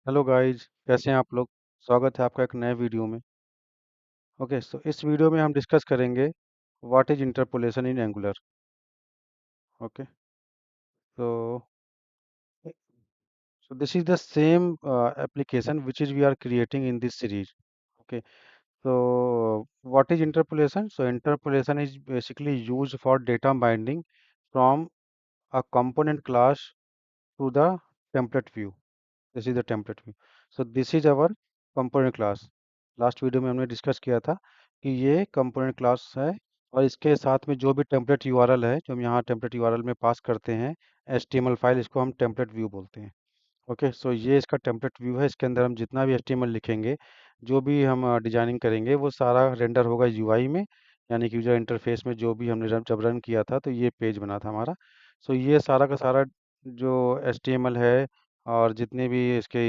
Hello guys, कैसे हैं आप लोग। स्वागत है आपका एक नए वीडियो में। ओके, तो इस वीडियो में हम डिस्कस करेंगे what is interpolation in Angular. Okay, तो this is the same application which is we are creating in this series. Okay, so what is interpolation? So interpolation is basically used for data binding from a component class to the template view. This is the template view. So this is our component class. Last video में हमने discuss किया था कि ये component class है और इसके साथ में जो भी टेम्पलेट यूआरएल है जो हम यहाँ टेम्पलेट यूआरएल में पास करते हैं एचटीएमएल फाइल, इसको हम टेम्पलेट व्यू बोलते हैं। ओके, सो ये इसका टेम्पलेट व्यू है। इसके अंदर हम जितना भी एचटीएमएल लिखेंगे, जो भी हम डिजाइनिंग करेंगे, वो सारा रेंडर होगा यूआई में, यानी कि यूजर इंटरफेस में। जो भी हमने जब रन किया था तो ये पेज बना था हमारा। सो ये सारा का सारा जो एचटीएमएल है और जितने भी इसके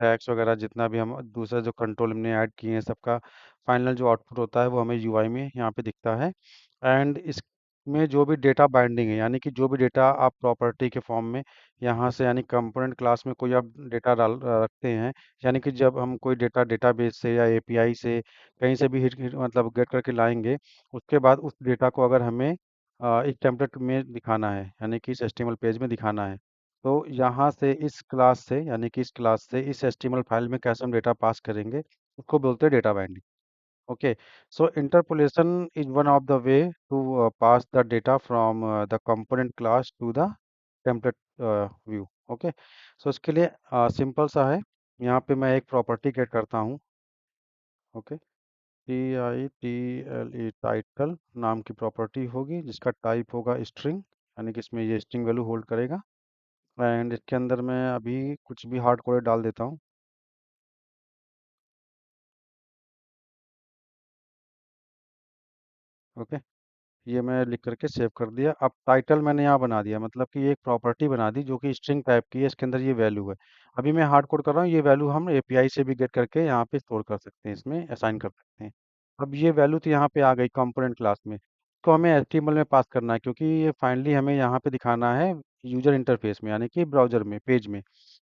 टैग्स वगैरह, जितना भी हम दूसरा जो कंट्रोल हमने ऐड किए हैं, सबका फाइनल जो आउटपुट होता है वो हमें यूआई में यहाँ पे दिखता है। एंड इसमें जो भी डेटा बाइंडिंग है, यानी कि जो भी डेटा आप प्रॉपर्टी के फॉर्म में यहाँ से, यानी कंपोनेंट क्लास में कोई आप डेटा डाल रखते हैं, यानी कि जब हम कोई डेटा डेटाबेस से या एपीआई से कहीं से भी मतलब गेट करके लाएंगे, उसके बाद उस डेटा को अगर हमें इस टेम्पलेट में दिखाना है, यानी कि इस एचटीएमएल पेज में दिखाना है, तो यहाँ से इस क्लास से, यानी कि इस क्लास से इस एचटीएमएल फाइल में कैसे हम डेटा पास करेंगे, उसको बोलते हैं data binding. Okay, so interpolation is one of the way to pass the data from the component class to the template view. Okay, so इसके लिए सिंपल सा है। यहाँ पे मैं एक प्रॉपर्टी गेट करता हूँ। ओके, TITLE टाइटल नाम की प्रॉपर्टी होगी जिसका टाइप होगा स्ट्रिंग, यानी कि इसमें ये स्ट्रिंग वैल्यू होल्ड करेगा। एंड इसके अंदर मैं अभी कुछ भी हार्ड कोड डाल देता हूँ। ओके, ये मैं लिख करके सेव कर दिया। अब टाइटल मैंने यहाँ बना दिया, मतलब कि एक प्रॉपर्टी बना दी जो कि स्ट्रिंग टाइप की है, इसके अंदर ये वैल्यू है। अभी मैं हार्ड कोड कर रहा हूँ, ये वैल्यू हम एपीआई से भी गेट करके यहाँ पे स्टोर कर सकते हैं, इसमें असाइन कर सकते हैं। अब ये वैल्यू तो यहाँ पे आ गई कंपोनेंट क्लास में, तो हमें एचटीएमएल में पास करना है, क्योंकि ये फाइनली हमें यहाँ पे दिखाना है यूजर इंटरफेस में, यानी कि ब्राउजर में, पेज में।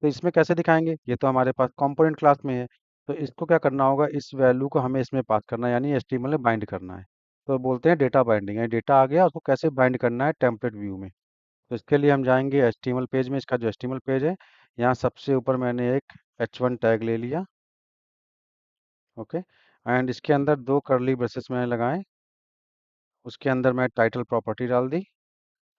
तो इसमें कैसे दिखाएंगे, ये तो हमारे पास कंपोनेंट क्लास में है। तो इसको क्या करना होगा, इस वैल्यू को हमें इसमें पास करना है, यानी एचटीएमएल में बाइंड करना है। तो बोलते हैं डेटा बाइंडिंग है। डेटा आ गया, उसको कैसे बाइंड करना है टेम्पलेट व्यू में। तो इसके लिए हम जाएंगे एचटीएमएल पेज में। इसका जो एचटीएमएल पेज है, यहाँ सबसे ऊपर मैंने एक h1 टैग ले लिया। ओके, एंड इसके अंदर दो करली ब्रेसेस मैंने लगाए। उसके अंदर मैं टाइटल प्रॉपर्टी डाल दी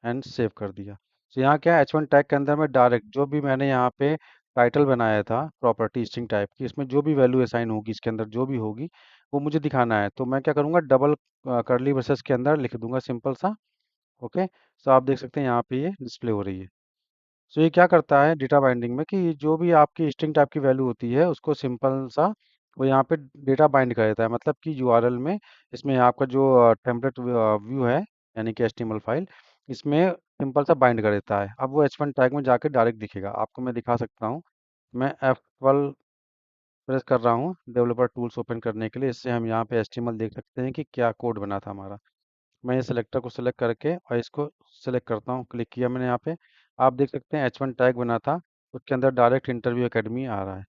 एंड सेव कर दिया। तो यहाँ क्या है, H1 टैग के अंदर में डायरेक्ट जो भी मैंने यहाँ पे टाइटल बनाया था प्रॉपर्टी स्ट्रिंग टाइप की, इसमें जो भी वैल्यू असाइन होगी, इसके अंदर जो भी होगी वो मुझे दिखाना है। तो मैं क्या करूँगा, डबल करली ब्रेसेस के अंदर लिख दूंगा सिंपल सा। ओके, तो आप देख सकते हैं यहाँ पे ये डिस्प्ले हो रही है। सो ये क्या करता है डेटा बाइंडिंग में, कि जो भी आपकी स्ट्रिंग टाइप की वैल्यू होती है उसको सिंपल सा वो यहाँ पे डेटा बाइंड कर देता है, मतलब कि यूआरएल में। इसमें आपका जो टेम्पलेट व्यू है, यानी कि एचटीएमएल फाइल, इसमें सिंपल सा बाइंड कर देता है। अब वो H1 टैग में जाके डायरेक्ट दिखेगा, आपको मैं दिखा सकता हूँ। मैं F12 प्रेस कर रहा हूँ डेवलपर टूल्स ओपन करने के लिए, इससे हम यहाँ पे एचटीएमएल देख सकते हैं कि क्या कोड बना था हमारा। मैं ये सेलेक्टर को सेलेक्ट करके और इसको सेलेक्ट करता हूँ, क्लिक किया मैंने यहाँ पे। आप देख सकते हैं H1 टैग बना था, उसके अंदर डायरेक्ट इंटरव्यू एकेडमी आ रहा है।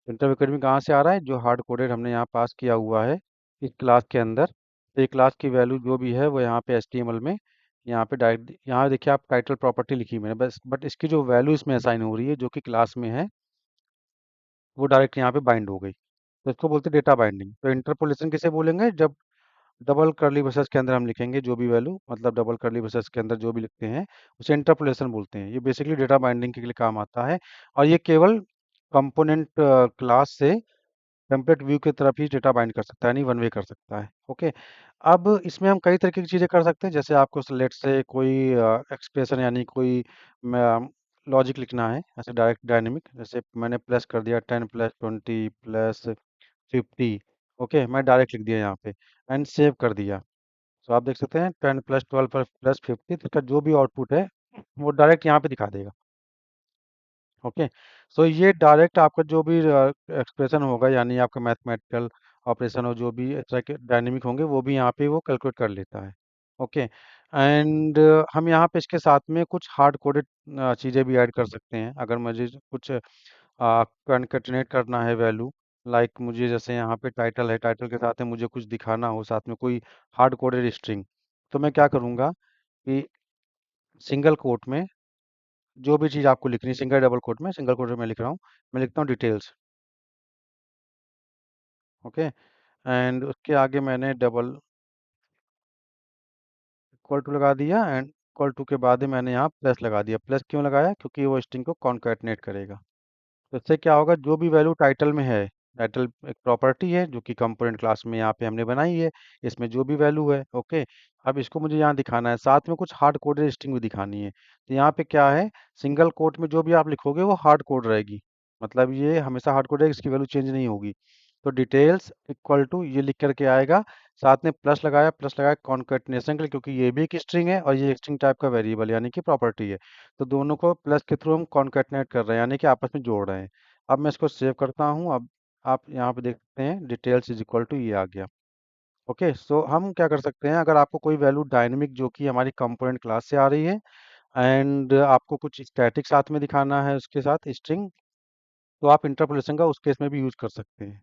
इंटरव्यू एकेडमी कहाँ से आ रहा है, जो हार्ड कोडेड हमने यहाँ पास किया हुआ है इस क्लास के अंदर। तो ये क्लास की वैल्यू जो भी है वो यहाँ पे एचटीएमएल में, यहाँ पे डायरेक्ट, यहाँ देखिए आप टाइटल प्रॉपर्टी लिखी मैंने बस, बट इसकी जो वैल्यू इसमें असाइन हो रही है जो कि क्लास में है, वो डायरेक्ट यहाँ पे बाइंड हो गई। तो इसको बोलते हैं डेटा बाइंडिंग। तो इंटरपोलेशन किसे बोलेंगे, जब डबल कर्ली ब्रेसेस के अंदर हम लिखेंगे जो भी वैल्यू, मतलब डबल कर्ली ब्रेसेस के अंदर जो भी लिखते हैं उसे इंटरपोलेशन बोलते हैं। ये बेसिकली डेटा बाइंडिंग के लिए काम आता है, और ये केवल कंपोनेंट क्लास से टेम्पलेट व्यू की तरफ ही डेटा बाइंड कर सकता है, नहीं वन वे कर सकता है। ओके, अब इसमें हम कई तरीके की चीज़ें कर सकते हैं। जैसे आपको लेट से कोई एक्सप्रेशन, यानी कोई लॉजिक लिखना है ऐसे डायरेक्ट डायनेमिक, जैसे मैंने प्लस कर दिया 10 प्लस 20 प्लस 50। ओके, मैं डायरेक्ट लिख दिया यहाँ पे एंड सेव कर दिया। तो आप देख सकते हैं 10 प्लस 12 प्लस 50, तो इसका जो भी आउटपुट है वो डायरेक्ट यहाँ पे दिखा देगा। ओके, सो ये डायरेक्ट आपका जो भी एक्सप्रेशन होगा, यानी आपका मैथमेटिकल ऑपरेशन हो, जो भी इस तरह के डायनेमिक होंगे, वो भी यहाँ पे वो कैलकुलेट कर लेता है। ओके, एंड हम यहाँ पे इसके साथ में कुछ हार्ड कोडेड चीज़ें भी ऐड कर सकते हैं। अगर मुझे कुछ कनकेटिनेट करना है वैल्यू। लाइक मुझे जैसे यहाँ पे टाइटल है, टाइटल के साथ में मुझे कुछ दिखाना हो, साथ में कोई हार्ड कोडेड स्ट्रिंग, तो मैं क्या करूँगा कि सिंगल कोट में जो भी चीज़ आपको लिखनी है, सिंगल डबल कोट में, सिंगल कोट में मैं लिख रहा हूँ, मैं लिखता हूँ डिटेल्स। ओके, एंड उसके आगे मैंने डबल इक्वल टू लगा दिया, एंड इक्वल टू के बाद ही मैंने यहाँ प्लस लगा दिया। प्लस क्यों लगाया? क्योंकि वो स्ट्रिंग को कॉन्कैटनेट करेगा। तो इससे क्या होगा, जो भी वैल्यू टाइटल में है, टाइटल एक प्रॉपर्टी है जो कि कंपोनेंट क्लास में यहाँ पे हमने बनाई है, इसमें जो भी वैल्यू है, ओके, अब इसको मुझे यहाँ दिखाना है, साथ में कुछ हार्ड कोडेड स्ट्रिंग भी दिखानी है। तो यहाँ पे क्या है, सिंगल कोट में जो भी आप लिखोगे वो हार्ड कोड रहेगी, मतलब ये हमेशा हार्ड कोड है, इसकी वैल्यू चेंज नहीं होगी। तो डिटेल्स इक्वल टू ये लिख करके आएगा, साथ में प्लस लगाया, प्लस लगाया कॉन्केटनेशन के लिए, क्योंकि ये भी एक स्ट्रिंग है और ये स्ट्रिंग टाइप का वेरिएबल यानी कि प्रॉपर्टी है। तो दोनों को प्लस के थ्रू हम कॉन्केटनेट कर रहे हैं, यानी कि आपस में जोड़ रहे हैं। अब मैं इसको सेव करता हूँ। अब आप यहाँ पे देखते हैं डिटेल्स इज इक्वल टू ये आ गया। ओके, सो हम क्या कर सकते हैं, अगर आपको कोई वैल्यू डायनेमिक जो कि हमारी कंपोनेंट क्लास से आ रही है, एंड आपको कुछ स्टैटिक साथ में दिखाना है उसके साथ स्ट्रिंग, तो आप इंटरपोलेशन का उस केस में भी यूज कर सकते हैं।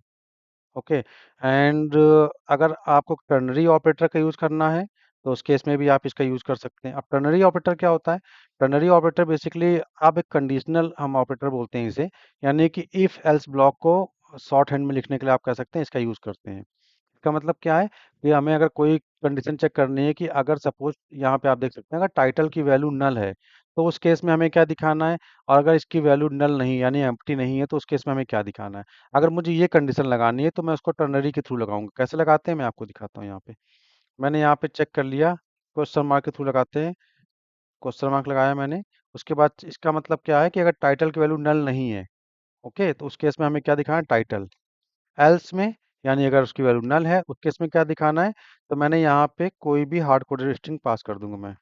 ओके, एंड अगर आपको टर्नरी ऑपरेटर का यूज़ करना है, तो उस केस में भी आप इसका यूज़ कर सकते हैं। अब टर्नरी ऑपरेटर क्या होता है? टर्नरी ऑपरेटर बेसिकली आप एक कंडीशनल हम ऑपरेटर बोलते हैं इसे, यानी कि इफ एल्स ब्लॉक को शॉर्ट हैंड में लिखने के लिए आप कह सकते हैं इसका यूज़ करते हैं। इसका मतलब क्या है कि हमें अगर कोई कंडीशन चेक करनी है कि अगर सपोज यहाँ पे आप देख सकते हैं अगर टाइटल की वैल्यू नल है, तो उस केस में हमें क्या दिखाना है, और अगर इसकी वैल्यू नल नहीं यानी एम्प्टी नहीं है, तो उस केस में हमें क्या दिखाना है। अगर मुझे ये कंडीशन लगानी है तो मैं उसको टर्नरी के थ्रू लगाऊंगा। कैसे लगाते हैं मैं आपको दिखाता हूँ। यहाँ पे मैंने यहाँ पे चेक कर लिया, क्वेश्चन मार्क के थ्रू लगाते हैं, क्वेश्चन मार्क लगाया मैंने। उसके बाद इसका मतलब क्या है कि अगर टाइटल की वैल्यू नल नहीं है, ओके, तो उस केस में हमें क्या दिखाना है, टाइटल। एल्स में यानी अगर उसकी वैल्यू नल है, उस केस में क्या दिखाना है, तो मैंने यहाँ पे कोई भी हार्ड कोडेड स्ट्रिंग पास कर दूंगा मैं।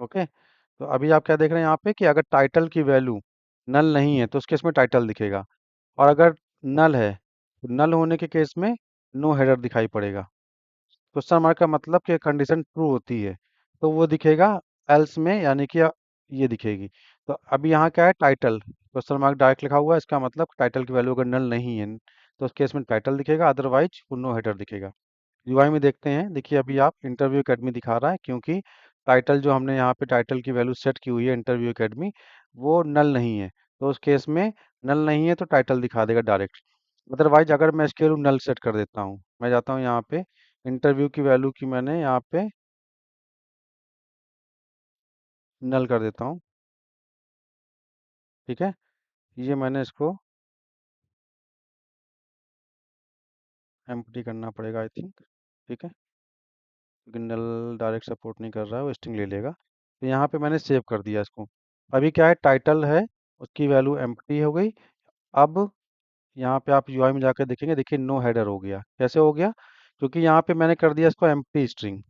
ओके, तो अभी आप क्या देख रहे हैं यहाँ पे कि अगर टाइटल की वैल्यू नल नहीं है तो उस केस में टाइटल दिखेगा, और अगर नल है तो नल होने के केस में नो हेडर दिखाई पड़ेगा। क्वेश्चन मार्क का मतलब कि कंडीशन ट्रू होती है तो वो दिखेगा एल्स में, यानी कि ये दिखेगी। तो अभी यहाँ क्या है, टाइटल क्वेश्चन मार्क डायरेक्ट लिखा हुआ है, इसका मतलब टाइटल की वैल्यू अगर नल नहीं है तो उस केस में टाइटल दिखेगा, अदरवाइज वो नो हेडर दिखेगा। यूआई में देखते हैं, देखिए अभी आप इंटरव्यू एकेडमी दिखा रहा है, क्योंकि टाइटल जो हमने यहाँ पे टाइटल की वैल्यू सेट की हुई है इंटरव्यू एकेडमी, वो नल नहीं है, तो उस केस में नल नहीं है तो टाइटल दिखा देगा डायरेक्ट। अदरवाइज अगर मैं इसके वैल्यू नल सेट कर देता हूँ, मैं जाता हूँ यहाँ पे इंटरव्यू की वैल्यू की मैंने यहाँ पे नल कर देता हूँ। ठीक है, ये मैंने इसको एम्प्टी करना पड़ेगा आई थिंक। ठीक है, क्योंकि नल डायरेक्ट सपोर्ट नहीं कर रहा है, वो स्ट्रिंग ले लेगा। तो यहाँ पे मैंने सेव कर दिया इसको। अभी क्या है, टाइटल है, उसकी वैल्यू एम्प्टी हो गई। अब यहाँ पे आप यूआई में जाकर देखेंगे, देखिए नो हेडर हो गया। कैसे हो गया? क्योंकि यहाँ पे मैंने कर दिया इसको एम्प्टी स्ट्रिंग।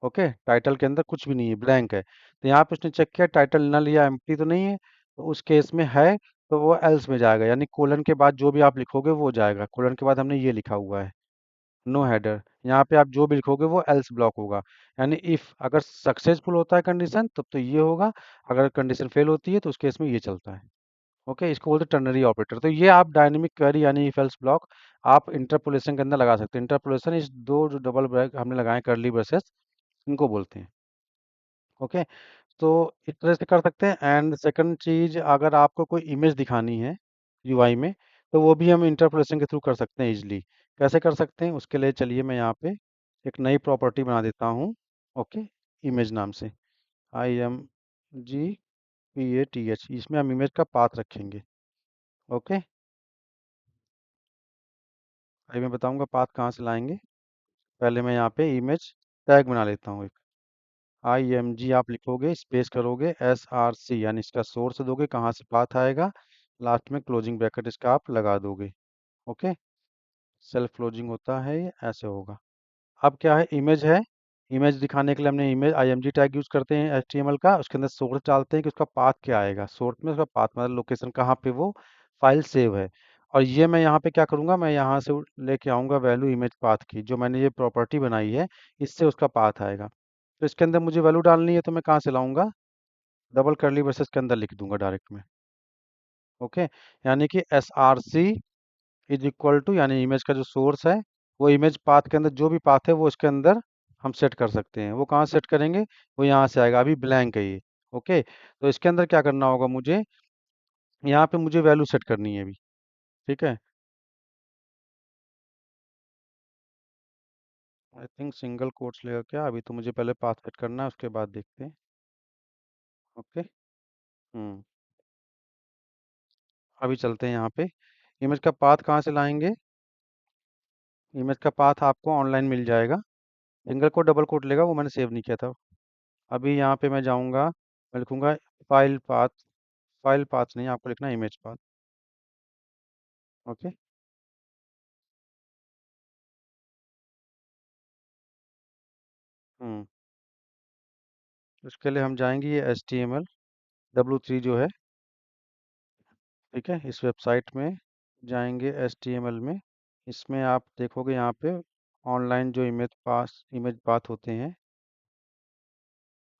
ओके, टाइटल के अंदर कुछ भी नहीं है, ब्लैंक है। तो यहाँ पे उसने चेक किया टाइटल नल या एम्प्टी तो नहीं है, तो उस केस में है तो वो एल्स में जाएगा, यानी कोलन के बाद जो भी आप लिखोगे वो जाएगा। कोलन के बाद हमने ये लिखा हुआ है नो हेडर, यहाँ पे आप जो भी लिखोगे वो एल्स ब्लॉक होगा। यानी इफ अगर सक्सेसफुल होता है कंडीशन तब तो ये होगा, अगर कंडीशन फेल होती है तो उस केस में ये चलता है। ओके, इसको बोलते हैं टर्नरी ऑपरेटर। तो ये आप डायनेमिक क्वेरी यानी इफ एल्स ब्लॉक आप इंटरपोलेशन के अंदर लगा सकते हैं। इंटरपोलेशन इस दो जो डबल ब्रैकेट हमने लगाए कर्ली ब्रेसेस, इनको बोलते हैं। ओके, तो इस तरह से कर सकते हैं। एंड सेकंड चीज, अगर आपको कोई इमेज दिखानी है यूआई में, तो वो भी हम इंटरपोलेशन के थ्रू कर सकते हैं इजिली। कैसे कर सकते हैं उसके लिए चलिए मैं यहाँ पे एक नई प्रॉपर्टी बना देता हूँ। ओके, इमेज नाम से, IMGPATH, इसमें हम इमेज का पाथ रखेंगे। ओके, अभी मैं बताऊंगा पाथ कहाँ से लाएंगे। पहले मैं यहाँ पे इमेज टैग बना लेता हूँ एक। IMG आप लिखोगे, स्पेस करोगे, SRC यानी इसका सोर्स दोगे, कहाँ से पाथ आएगा, लास्ट में क्लोजिंग ब्रैकेट इसका आप लगा दोगे। ओके, सेल्फ क्लोजिंग होता है ये, ऐसे होगा। अब क्या है, इमेज है, इमेज दिखाने के लिए हमने इमेज IMG टैग यूज करते हैं HTML का, उसके अंदर सोर्स डालते हैं कि उसका पाथ क्या आएगा। सोर्स में उसका पाथ मतलब लोकेशन कहाँ पे वो फाइल सेव है। और ये मैं यहाँ पे क्या करूँगा, मैं यहाँ से लेके आऊँगा वैल्यू इमेज पाथ की, जो मैंने ये प्रॉपर्टी बनाई है इससे उसका पाथ आएगा। तो इसके अंदर मुझे वैल्यू डालनी है तो मैं कहाँ से लाऊंगा, डबल कर्ली ब्रेसेस के अंदर लिख दूंगा डायरेक्ट में। ओके, यानी कि SRC इज इक्वल टू, यानी इमेज का जो सोर्स है वो इमेज पाथ के अंदर जो भी पाथ है वो इसके अंदर हम सेट कर सकते हैं। वो कहाँ सेट करेंगे? वो यहाँ से आएगा, अभी ब्लैंक है ये। ओके, तो इसके अंदर क्या करना होगा मुझे, यहाँ पे मुझे वैल्यू सेट करनी है अभी। ठीक है, आई थिंक सिंगल कोट्स लेगा क्या, अभी तो मुझे पहले पाथ सेट करना है, उसके बाद देखते हैं। ओके। हम्म। अभी चलते हैं यहाँ पे। इमेज का पाथ कहाँ से लाएंगे? इमेज का पाथ आपको ऑनलाइन मिल जाएगा। सिंगल कोट डबल कोट लेगा, वो मैंने सेव नहीं किया था। अभी यहाँ पे मैं जाऊँगा, मैं लिखूँगा फाइल पाथ। फाइल पाथ नहीं, आपको लिखना है इमेज पाथ। ओके। हम्म। उसके लिए हम जाएंगे ये HTML W3 जो है, ठीक है, इस वेबसाइट में जाएंगे HTML में। इसमें आप देखोगे यहाँ पे ऑनलाइन जो इमेज पाथ होते हैं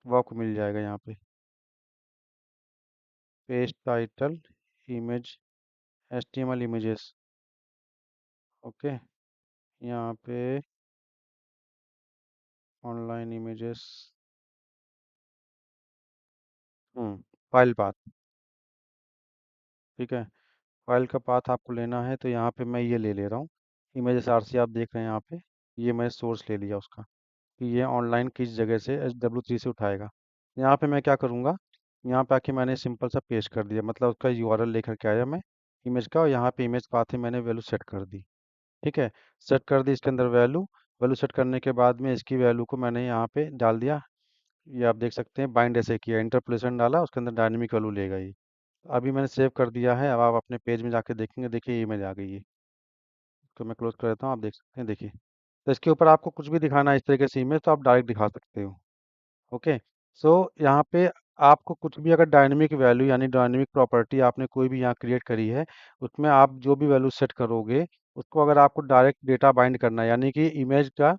वो आपको मिल जाएगा यहाँ पे। Page title image HTML images. Okay, यहाँ पे ऑनलाइन इमेजेस। File path. ठीक है, फाइल का पाथ आपको लेना है तो यहाँ पे मैं ये ले ले रहा हूँ। इमेज SRC आप देख रहे हैं यहाँ पे, ये मैं सोर्स ले लिया उसका कि ये ऑनलाइन किस जगह से W3 से उठाएगा। यहाँ पे मैं क्या करूँगा, यहाँ पे आके मैंने सिंपल सा पेस्ट कर दिया, मतलब उसका URL लेकर के आया मैं इमेज का, और यहाँ पे इमेज पाथ है मैंने वैल्यू सेट कर दी। ठीक है, सेट कर दी इसके अंदर वैल्यू। वैल्यू सेट करने के बाद में इसकी वैल्यू को मैंने यहाँ पे डाल दिया। ये आप देख सकते हैं, बाइंड ऐसे किया, इंटरपोलेशन डाला, उसके अंदर डायनेमिक वैल्यू लेगा ये। अभी मैंने सेव कर दिया है, अब आप अपने पेज में जाके देखेंगे, देखिए इमेज आ गई है। तो मैं क्लोज कर देता हूँ, आप देख सकते हैं, देखिए। तो इसके ऊपर आपको कुछ भी दिखाना है इस तरीके से इमेज, तो आप डायरेक्ट दिखा सकते हो। ओके। सो यहाँ पे आपको कुछ भी अगर डायनेमिक वैल्यू यानी डायनेमिक प्रॉपर्टी आपने कोई भी यहाँ क्रिएट करी है, उसमें आप जो भी वैल्यू सेट करोगे उसको अगर आपको डायरेक्ट डेटा बाइंड करना है, यानी कि इमेज का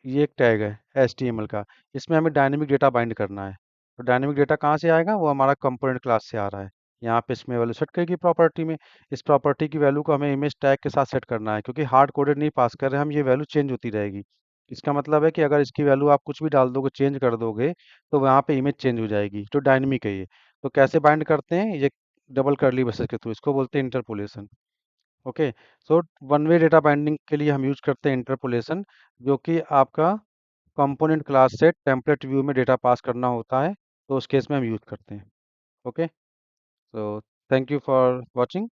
ये एक टैग है HTML का, इसमें हमें डायनेमिक डेटा बाइंड करना है। तो डायनेमिक डेटा कहाँ से आएगा? वो हमारा कंपोनेंट क्लास से आ रहा है। यहाँ पे इसमें वैल्यू सेट करेगी प्रॉपर्टी में। इस प्रॉपर्टी की वैल्यू को हमें इमेज टैग के साथ सेट करना है, क्योंकि हार्ड कोडेड नहीं पास कर रहे हम, ये वैल्यू चेंज होती रहेगी। इसका मतलब है कि अगर इसकी वैल्यू आप कुछ भी डाल दोगे, चेंज कर दोगे, तो वहाँ पे इमेज चेंज हो जाएगी। तो डायनेमिक है ये। तो कैसे बाइंड करते हैं ये? डबल कर्ली ब्रेसेस के थ्रू, इसको बोलते हैं interpolation. Okay. So one way data binding के लिए हम यूज करते हैं इंटरपोलेशन, जो कि आपका कंपोनेंट क्लास से टेम्पलेट व्यू में डेटा पास करना होता है, तो उस केस में हम यूज करते हैं। Okay. So thank you for watching.